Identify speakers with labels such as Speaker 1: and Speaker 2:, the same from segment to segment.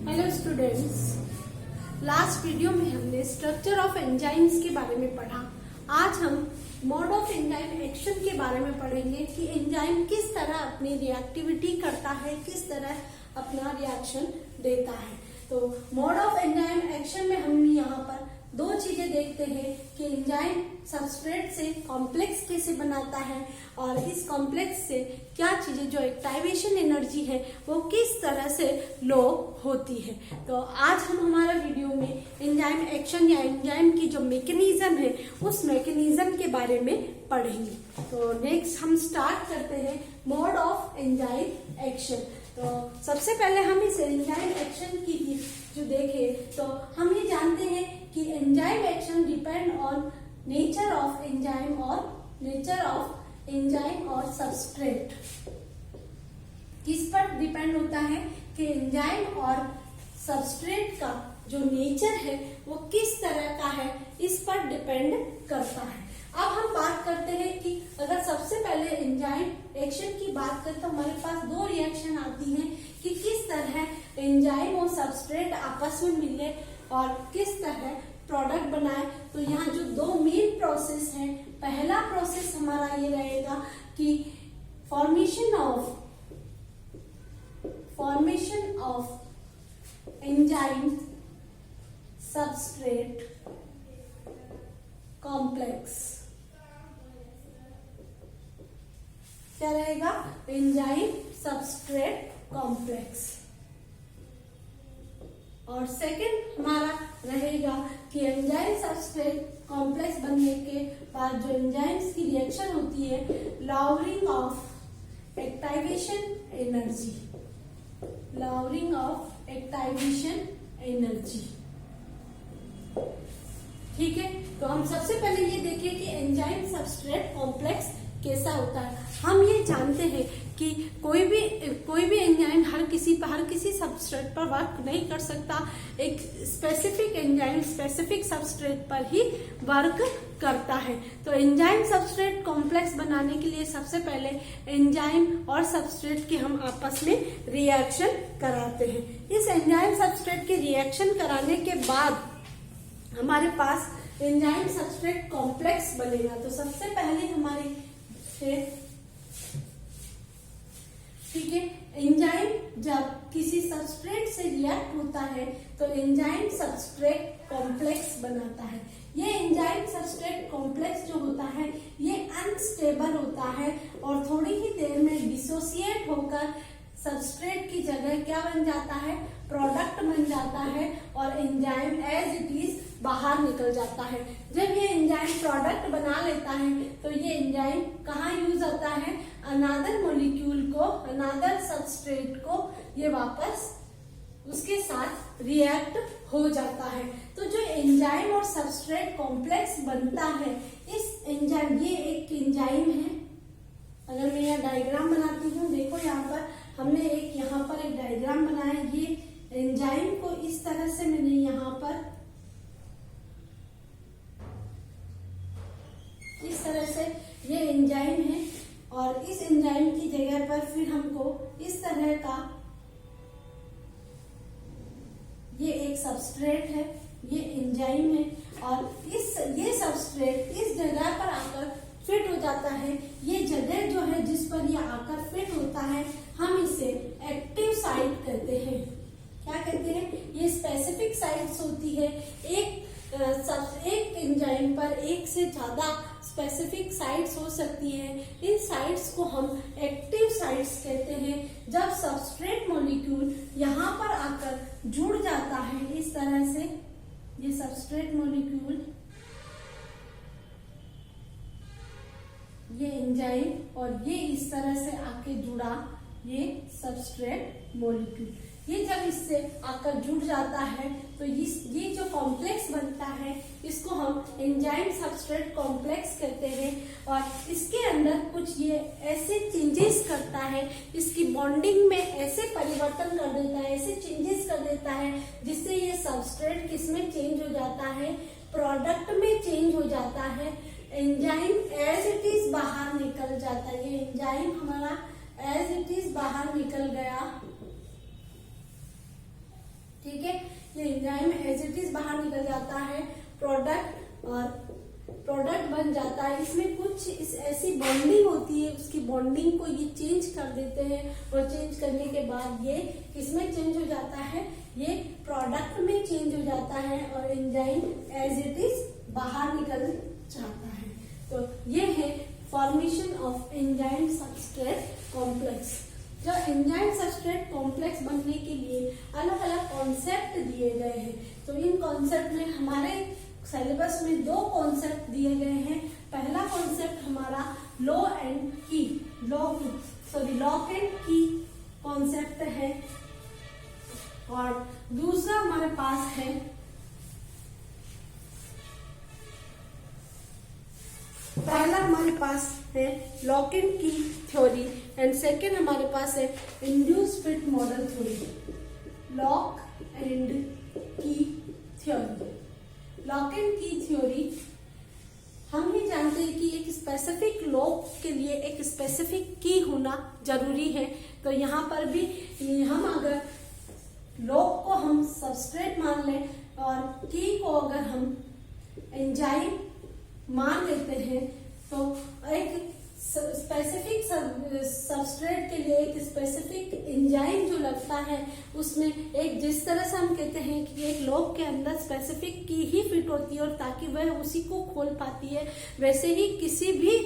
Speaker 1: Hello students, last video में हमने structure of enzymes के बारे में पढ़ा। आज हम मोड ऑफ एंजाइम एक्शन के बारे में पढ़ेंगे कि एंजाइम किस तरह अपनी रिएक्टिविटी करता है, किस तरह अपना रिएक्शन देता है। तो मोड ऑफ एंजाइम एक्शन में हम यहाँ पर दो चीजें देखते हैं कि एंजाइम सबस्ट्रेट से कॉम्प्लेक्स कैसे बनाता है और इस कॉम्प्लेक्स से क्या चीजें जो एक्टाइवेशन एनर्जी है वो किस तरह से लो होती है। तो आज हम हमारा वीडियो में एंजाइम एक्शन या एंजाइम की जो मैकेनिज्म है उस मैकेनिज्म के बारे में पढ़ेंगे। तो नेक्स्ट हम स्टार्ट करते हैं मोड ऑफ एंजाइम एक्शन। तो सबसे पहले हम इस एंजाइम एक्शन की जो देखें तो हम ये जानते हैं कि enzyme action depend on nature of enzyme और नेचर ऑफ एंजाइम और सबस्ट्रेट। किस पर डिपेंड होता है कि एंजाइम और सबस्ट्रेट का जो नेचर है वो किस तरह का है, इस पर डिपेंड करता है। अब हम बात करते हैं कि अगर सबसे पहले एंजाइम एक्शन की बात करें तो हमारे पास दो रिएक्शन आती हैं कि किस तरह एंजाइम और सबस्ट्रेट आपस में मिले और किस तरह प्रोडक्ट बनाए। तो यहाँ जो दो मेन प्रोसेस है, पहला प्रोसेस हमारा ये रहेगा कि formation of enzyme substrate complex. क्या रहेगा? Enzyme substrate complex. और सेकंड हमारा रहेगा कि एंजाइम सबस्ट्रेट कॉम्प्लेक्स बनने के बाद जो एंजाइम्स की रिएक्शन होती है, lowering of activation energy, lowering of activation energy. ठीक है, तो हम सबसे पहले ये देखें कि एंजाइम सबस्ट्रेट कॉम्प्लेक्स कैसा होता है। हम ये जानते हैं कि कोई भी एंजाइम हर किसी सबस्ट्रेट पर वर्क नहीं कर सकता। एक स्पेसिफिक एंजाइम स्पेसिफिक सबस्ट्रेट पर ही वर्क करता है। तो एंजाइम सबस्ट्रेट कॉम्प्लेक्स बनाने के लिए सबसे पहले एंजाइम और सबस्ट्रेट के हम आपस में रिएक्शन कराते हैं। इस एंजाइम सबस्ट्रेट के रिएक्शन कराने के बाद हमारे पास एंजाइम सबस्ट्रेट कॉम्प्लेक्स बनेगा। तो सबसे पहले हमारे ठीक है, एंजाइम जब किसी सबस्ट्रेट से रिएक्ट होता है तो एंजाइम सबस्ट्रेट कॉम्प्लेक्स बनाता है। ये एंजाइम सबस्ट्रेट कॉम्प्लेक्स जो होता है ये अनस्टेबल होता है और थोड़ी ही देर में डिसोसिएट होकर सबस्ट्रेट की जगह क्या बन जाता है? प्रोडक्ट बन जाता है और एंजाइम एज इट इज बाहर निकल जाता है। जब ये एंजाइम प्रोडक्ट बना लेता है तो ये एंजाइम कहाँ यूज होता है? अनदर मॉलिक्यूल को, अनदर सबस्ट्रेट को ये वापस उसके साथ रिएक्ट हो जाता है। तो जो एंजाइम और सबस्ट्रेट कॉम्प्लेक्स बनता है, इस एंजाइम, ये एक एंजाइम है। अगर मैं यहाँ डायग्राम बनाती हूँ, देखो यहाँ पर हमने यहाँ पर एक डायग्राम बनाया। ये एंजाइम को इस तरह से मैंने यहाँ पर इस तरह से ये एंजाइम है और इस एंजाइम की जगह पर फिर हमको इस तरह का ये एक सबस्ट्रेट है, ये एंजाइम है और ये सबस्ट्रेट इस जगह पर आकर फिट हो जाता है। ये जगह जो है जिस पर ये आकर फिट होता है हम इसे एक्टिव साइट कहते हैं। क्या कहते हैं? ये स्पेसिफिक साइट्स होती है। एक एंजाइम पर एक से ज्यादा स्पेसिफिक साइट्स हो सकती है। इन साइट्स को हम एक्टिव साइट्स कहते हैं। जब सबस्ट्रेट मॉलिक्यूल यहाँ पर आकर जुड़ जाता है इस तरह से, ये सबस्ट्रेट मॉलिक्यूल, ये एंजाइम और ये इस तरह से आके जुड़ा ये सबस्ट्रेट मॉलिक्यूल, ये जब इससे आकर जुड़ जाता है तो ये जो कॉम्प्लेक्स बनता है इसको हम एंजाइम सबस्ट्रेट कॉम्प्लेक्स कहते हैं। और इसके अंदर कुछ ये ऐसे चेंजेस करता है, इसकी बॉन्डिंग में ऐसे परिवर्तन कर देता है, ऐसे चेंजेस कर देता है जिससे ये सबस्ट्रेट किसमें चेंज हो जाता है? प्रोडक्ट में चेंज हो जाता है। एंजाइम एज इट इज बाहर निकल जाता है। ये एंजाइम हमारा एज इट इज बाहर निकल गया ठीक है। ये एंजाइम एज इट इज बाहर निकल जाता है, प्रोडक्ट बन जाता है। इसमें कुछ ऐसी बॉन्डिंग होती है, उसकी बॉन्डिंग को ये चेंज कर देते हैं और चेंज करने के बाद ये किसमें चेंज हो जाता है, ये प्रोडक्ट में चेंज हो जाता है और एंजाइम एज इट इज बाहर निकल जाता है। तो ये है formation of enzyme substrate complex. जो एंजाइम सबस्ट्रेट कॉम्प्लेक्स बनने के लिए अलग अलग कॉन्सेप्ट दिए गए हैं। तो इन कॉन्सेप्ट में हमारे सिलेबस में 2 कॉन्सेप्ट दिए गए हैं। पहला कॉन्सेप्ट हमारा लॉक एंड की कॉन्सेप्ट है और दूसरा हमारे पास है पहला हमारे पास है लॉक एंड की थ्योरी एंड सेकेंड हमारे पास है induce fit model theory. Lock and की थ्योरी, लॉक एंड की थ्योरी हम ही जानते हैं कि एक स्पेसिफिक लॉक के लिए एक स्पेसिफिक की होना जरूरी है। तो यहाँ पर भी हम अगर लॉक को हम सबस्ट्रेट मान लें और की को अगर हम एंजाइम मान लेते हैं तो एक स्पेसिफिक सबस्ट्रेट के लिए एक स्पेसिफिक एंजाइम जो लगता है उसमें एक जिस तरह से हम कहते हैं कि एक लॉक के अंदर स्पेसिफिक की ही फिट होती है और ताकि वह उसी को खोल पाती है, वैसे ही किसी भी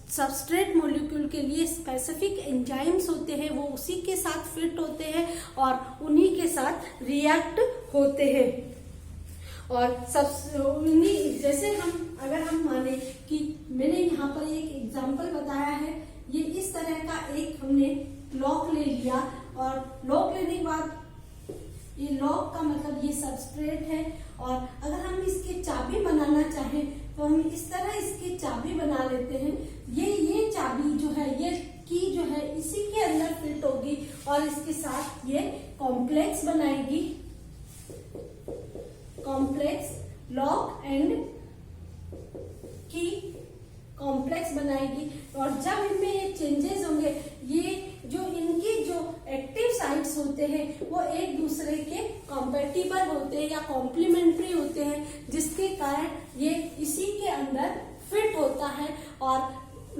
Speaker 1: सबस्ट्रेट मॉलिक्यूल के लिए स्पेसिफिक एंजाइम्स होते हैं, वो उसी के साथ फिट होते हैं और उन्हीं के साथ रिएक्ट होते हैं। और जैसे अगर हम माने कि मैंने यहाँ पर एक एग्जांपल बताया है, ये इस तरह का एक हमने लॉक ले लिया और लॉक लेने के बाद ये लॉक का मतलब ये सबस्ट्रेट है और अगर हम इसकी चाबी बनाना चाहें तो हम इस तरह इसकी चाबी बना लेते हैं। ये चाबी जो है, ये की जो है इसी के अंदर फिट होगी और इसके साथ ये कॉम्प्लेक्स बनाएगी, कॉम्प्लेक्स लॉक एंड की कॉम्प्लेक्स बनाएगी। और जब इनमें ये चेंजेस होंगे, ये जो इनकी जो एक्टिव साइट्स होते हैं वो एक दूसरे के कॉम्पेटिबल होते हैं या कॉम्प्लीमेंट्री होते हैं, जिसके कारण ये इसी के अंदर फिट होता है। और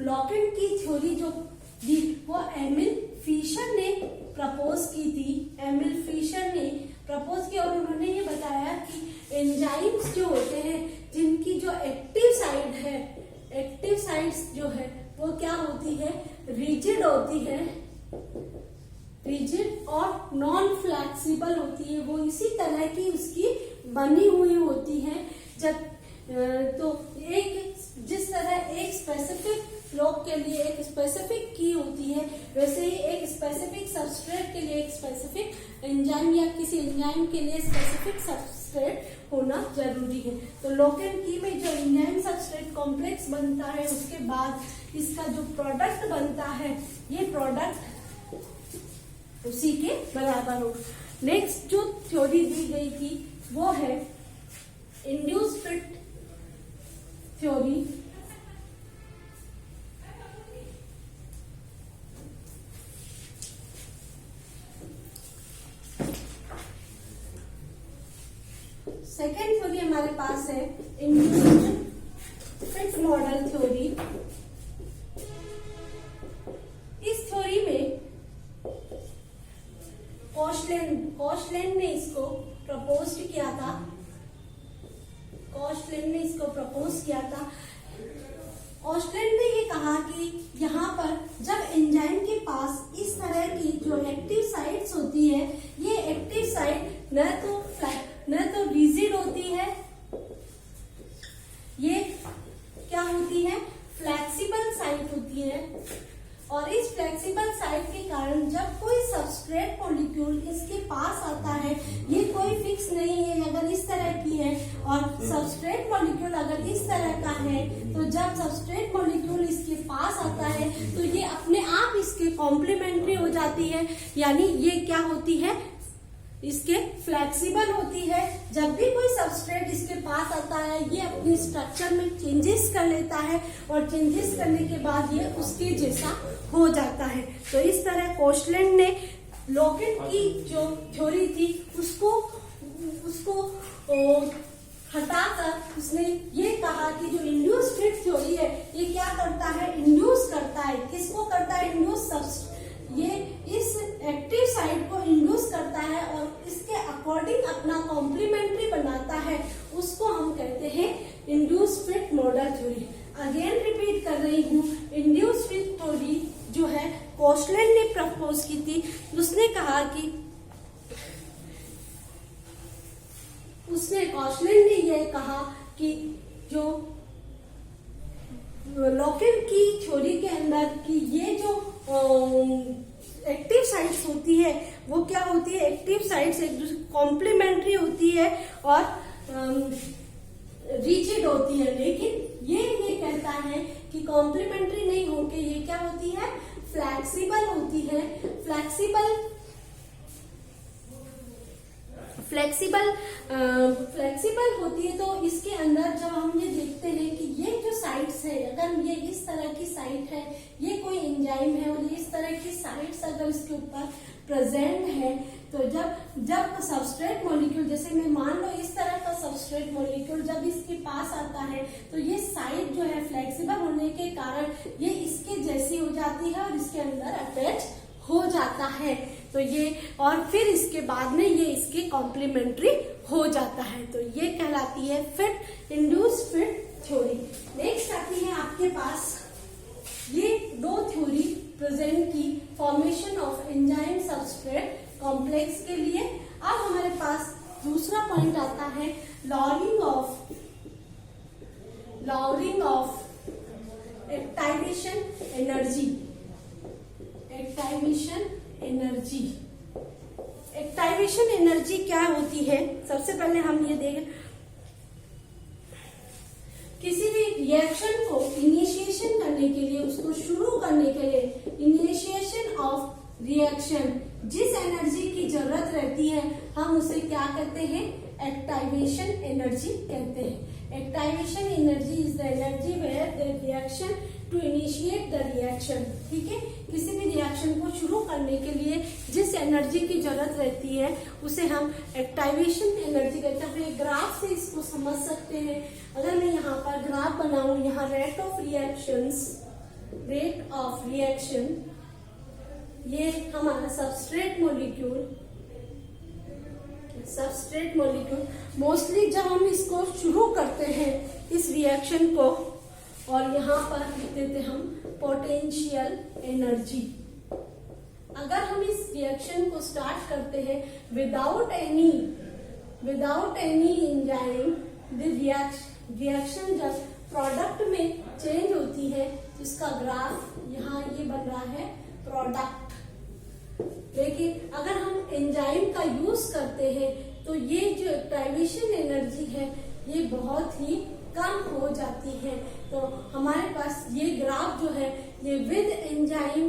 Speaker 1: लॉक एंड की थ्योरी जो दी वो एमिल फिशर ने प्रपोज की थी। एमिल फिशर ने प्रपोज किया और उन्होंने ये बताया कि एंजाइम्स जो होते हैं जिनकी जो एक्टिव साइड है, एक्टिव साइड्स जो है वो क्या होती है, रिजिड होती है, रिजिड और नॉन फ्लेक्सिबल होती है। वो इसी तरह की उसकी बनी हुई होती है। जब तो एक जिस तरह एक स्पेसिफिक लॉक के लिए एक स्पेसिफिक की होती है, वैसे ही एक स्पेसिफिक सबस्ट्रेट के लिए एक स्पेसिफिक एंजाइम या किसी एंजाइम के लिए स्पेसिफिक सबस्ट्रेट होना जरूरी है। तो लॉक एंड की में जो एंजाइम सबस्ट्रेट कॉम्प्लेक्स बनता है, उसके बाद इसका जो प्रोडक्ट बनता है, ये प्रोडक्ट उसी के बराबर हो। नेक्स्ट जो थ्योरी दी गई थी वो है induce fit theory. Second theory हमारे पास है इंड्यूस्ड फिट मॉडल थ्योरी। इस थ्योरी में कॉशलैंड ने इसको प्रपोज किया था। कॉशलैंड ने इसको प्रपोज किया था। कॉशलैंड ने ये कहा कि यहाँ पर जब एंजाइम के पास इस तरह की जो एक्टिव साइट्स होती है, ये एक्टिव साइट न तो रिजिड होती है, ये क्या होती है, फ्लेक्सिबल साइट होती है। और इस फ्लेक्सिबल साइट के कारण जब कोई सबस्ट्रेट मॉलिक्यूल इसके पास आता है, ये कोई फिक्स नहीं है अगर इस तरह की है, और सबस्ट्रेट मॉलिक्यूल अगर इस तरह का है, तो जब सबस्ट्रेट मॉलिक्यूल इसके पास आता है तो ये अपने आप इसके कॉम्प्लीमेंट्री हो जाती है, यानी ये क्या होती है, इसके फ्लेक्सिबल होती है। जब भी कोई सबस्ट्रेट इसके पास आता है, ये अपनी स्ट्रक्चर में चेंजेस कर लेता है और चेंजेस करने के बाद ये उसके जैसा हो जाता है। तो इस तरह कॉशलैंड ने लॉकेट की जो थ्योरी थी उसको हटाकर उसने ये कहा कि जो इंड्यूस फिट थ्योरी है ये क्या करता है, इंड्यूस करता है। किसको करता है, इंड्यूस, ये इस एक्टिव साइट को इंड्यूस करता है और इसके अकॉर्डिंग अपना कॉम्प्लीमेंट्री बनाता है, उसको हम कहते हैं induce fit model theory. Again repeat कर रही हूँ, इंड्यूस फिट थ्योरी जो है कोशलैंड ने प्रपोज की थी। उसने कहा कि कोशलैंड ने यह कहा कि जो लॉकेट की थ्योरी के अंदर कि ये जो एक्टिव साइट्स होती है वो क्या होती है, एक्टिव साइट्स एक दूसरे कॉम्प्लीमेंट्री होती है और रिजिड होती है। लेकिन ये कहता है कि कॉम्प्लीमेंट्री नहीं होके ये क्या होती है, फ्लेक्सिबल होती है। फ्लेक्सिबल होती है। तो इसके अंदर जब हम ये देखते हैं कि ये जो साइट्स है, अगर ये इस तरह की साइट है, ये कोई एंजाइम है और ये इस तरह की साइट्स अगर इसके ऊपर प्रेजेंट है, तो जब सबस्ट्रेट मॉलिक्यूल, जैसे मैं मान लो इस तरह का सबस्ट्रेट मॉलिक्यूल जब इसके पास आता है तो ये साइट जो है फ्लेक्सिबल होने के कारण ये इसके जैसी हो जाती है और इसके अंदर अटैच हो जाता है। तो ये और फिर इसके बाद में ये इसके कॉम्प्लीमेंट्री हो जाता है। तो ये कहलाती है fit, induce fit theory. Next आती है आपके पास ये दो थ्योरी प्रेजेंट की formation of enzyme substrate complex के लिए। अब हमारे पास दूसरा पॉइंट आता है lowering of activation energy. एक्टाइवेशन energy क्या होती है, सबसे पहले हम ये देखें, किसी भी रिएक्शन को इनिशिएशन करने के लिए, उसको शुरू करने के लिए इनिशिएशन ऑफ रिएक्शन जिस एनर्जी की जरूरत रहती है हम उसे क्या कहते हैं, एक्टाइवेशन एनर्जी कहते हैं। Activation energy is the energy where the reaction to initiate the reaction. ठीक है, किसी भी रिएक्शन को शुरू करने के लिए जिस एनर्जी की जरूरत रहती है उसे हम एक्टाइवेशन एनर्जी कहते हैं। अपने ग्राफ से इसको समझ सकते हैं। अगर मैं यहाँ पर ग्राफ बनाऊं, यहाँ रेट ऑफ रिएक्शन, ये हमारा सबस्ट्रेट मॉलिक्यूल मोस्टली जब हम इसको शुरू करते हैं इस रिएक्शन को, और यहाँ पर लिख देते हम पोटेंशियल एनर्जी। अगर हम इस रिएक्शन को स्टार्ट करते हैं विदाउट एनी एंजाइम, रिएक्शन जब प्रोडक्ट में चेंज होती है, इसका ग्राफ यहाँ ये बन रहा है प्रोडक्ट। लेकिन अगर हम एंजाइम का यूज करते हैं तो ये जो एक्टाइवेशन एनर्जी है ये बहुत ही कम हो जाती है। तो हमारे पास ये ग्राफ जो है ये विद एंजाइम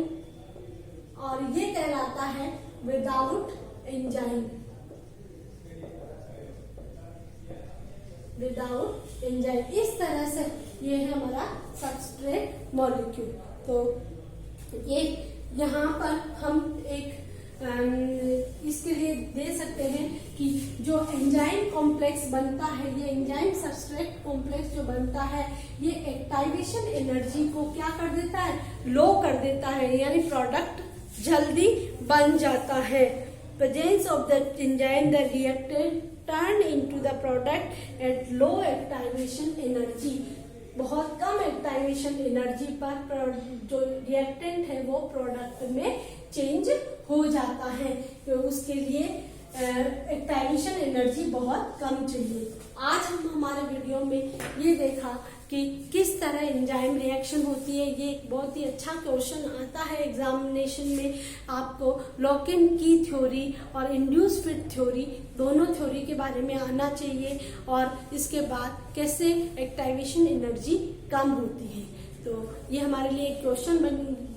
Speaker 1: और ये कहलाता है विदाउट एंजाइम। इस तरह से ये है हमारा सबस्ट्रेट मॉलिक्यूल। तो ये यहाँ पर हम एक इसके लिए दे सकते हैं कि जो एंजाइम कॉम्प्लेक्स बनता है, ये एंजाइम सबस्ट्रेट कॉम्प्लेक्स जो बनता है ये एक्टाइवेशन एनर्जी को क्या कर देता है, लो कर देता है, यानी प्रोडक्ट जल्दी बन जाता है। Presence of the enzyme the reactant turn into the product at low activation energy. बहुत कम एक्टाइवेशन एनर्जी पर जो रिएक्टेंट है वो प्रोडक्ट में चेंज हो जाता है, तो उसके लिए एक्टाइवेशन एनर्जी बहुत कम चाहिए। आज हम हमारे वीडियो में ये देखा कि किस तरह एंजाइम रिएक्शन होती है। ये एक बहुत ही अच्छा क्वेश्चन आता है एग्जामिनेशन में। आपको लॉकेट की थ्योरी और इंड्यूस फिट थ्योरी दोनों थ्योरी के बारे में आना चाहिए और इसके बाद कैसे एक्टाइवेशन एनर्जी कम होती है। तो ये हमारे लिए एक क्वेश्चन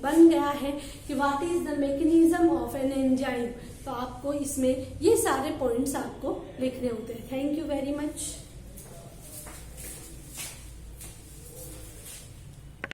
Speaker 1: बन गया है कि what is the mechanism of an enzyme. तो आपको इसमें ये सारे पॉइंट्स आपको लिखने होते हैं। Thank you very much.